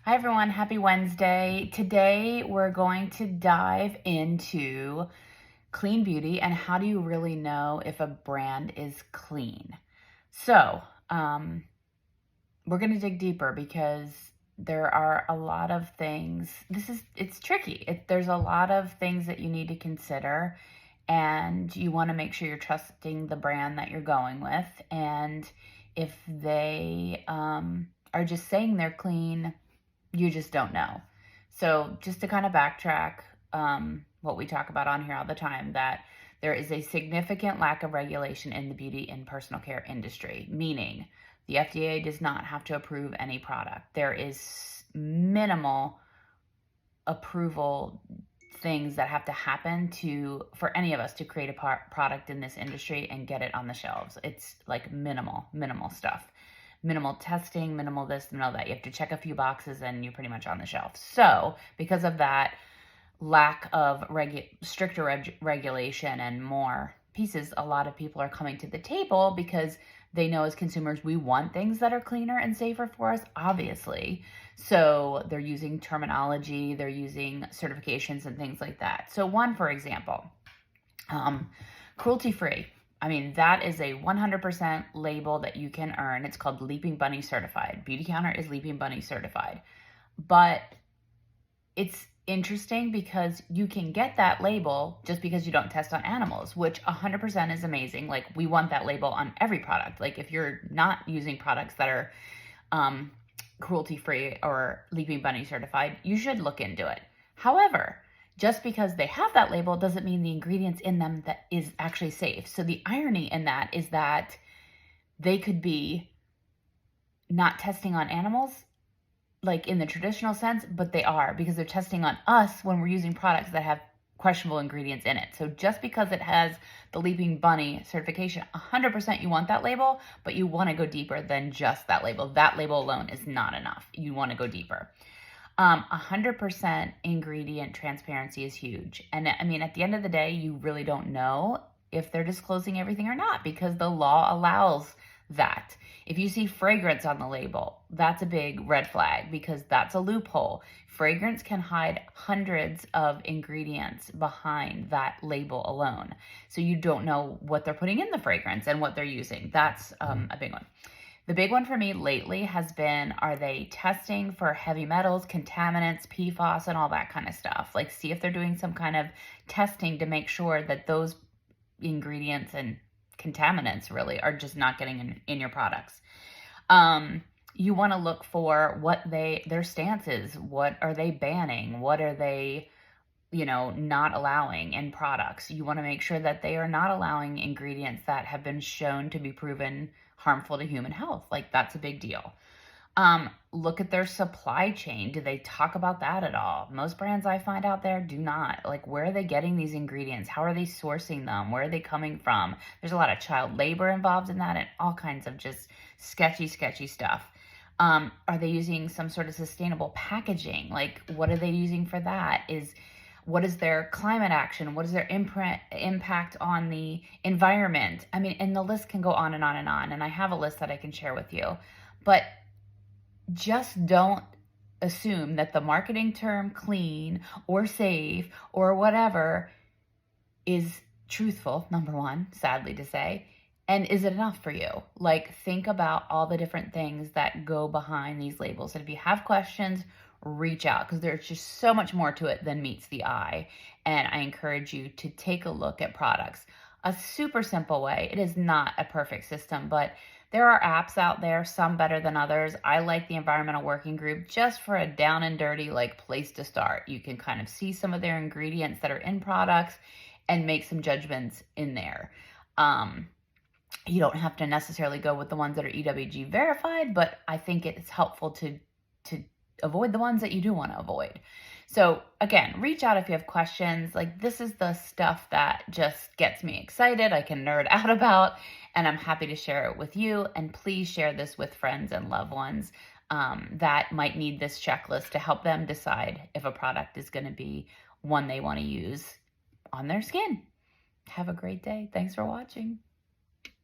Hi everyone, happy Wednesday. Today we're going to dive into clean beauty and how do you really know if a brand is clean. So, we're going to dig deeper because there are a lot of things. It's tricky. There's a lot of things that you need to consider, and you want to make sure you're trusting the brand that you're going with. And if they are just saying they're clean, you just don't know. So just to kind of backtrack, what we talk about on here all the time, that there is a significant lack of regulation in the beauty and personal care industry, meaning the FDA does not have to approve any product. There is minimal approval things that have to happen for any of us to create a product in this industry and get it on the shelves. It's like minimal stuff. Minimal testing, minimal this, minimal that. You have to check a few boxes and you're pretty much on the shelf. So because of that lack of stricter regulation and more pieces, a lot of people are coming to the table because they know as consumers we want things that are cleaner and safer for us, obviously. So they're using terminology, they're using certifications and things like that. So one, for example, cruelty-free. I mean, that is a 100% label that you can earn. It's called Leaping Bunny Certified. Beautycounter is Leaping Bunny Certified. But it's interesting because you can get that label just because you don't test on animals, which 100% is amazing. Like, we want that label on every product. Like, if you're not using products that are cruelty-free or Leaping Bunny Certified, you should look into it. However, just because they have that label doesn't mean the ingredients in them that is actually safe. So the irony in that is that they could be not testing on animals, like in the traditional sense, but they are, because they're testing on us when we're using products that have questionable ingredients in it. So just because it has the Leaping Bunny certification, 100% you want that label, but you want to go deeper than just that label. That label alone is not enough. You want to go deeper. 100% ingredient transparency is huge. And I mean, at the end of the day, you really don't know if they're disclosing everything or not because the law allows that. If you see fragrance on the label, that's a big red flag because that's a loophole. Fragrance can hide hundreds of ingredients behind that label alone. So you don't know what they're putting in the fragrance and what they're using. That's a big one. The big one for me lately has been, are they testing for heavy metals, contaminants, PFAS, and all that kind of stuff? Like, see if they're doing some kind of testing to make sure that those ingredients and contaminants really are just not getting in your products. You want to look for what their stance is. What are they banning? What are they, not allowing in products? You want to make sure that they are not allowing ingredients that have been shown to be proven harmful to human health. Like, that's a big deal. Look at their supply chain. Do they talk about that at all? Most brands I find out there do not. Like, where are they getting these ingredients? How are they sourcing them? Where are they coming from? There's a lot of child labor involved in that and all kinds of just sketchy stuff. Are they using some sort of sustainable packaging? Like, what are they using for that? What is their climate action? What is their impact on the environment? I mean, and the list can go on and on and on. And I have a list that I can share with you. But just don't assume that the marketing term clean or safe or whatever is truthful, number one, sadly to say. And is it enough for you? Like, think about all the different things that go behind these labels. And if you have questions, reach out because there's just so much more to it than meets the eye. And I encourage you to take a look at products. A super simple way. It is not a perfect system, but there are apps out there, some better than others. I like the Environmental Working Group just for a down and dirty place to start. You can kind of see some of their ingredients that are in products and make some judgments in there. You don't have to necessarily go with the ones that are EWG verified, but I think it's helpful to avoid the ones that you do want to avoid. So again, reach out if you have questions. Like, this is the stuff that just gets me excited. I can nerd out about, and I'm happy to share it with you. And please share this with friends and loved ones that might need this checklist to help them decide if a product is going to be one they want to use on their skin. Have a great day. Thanks for watching.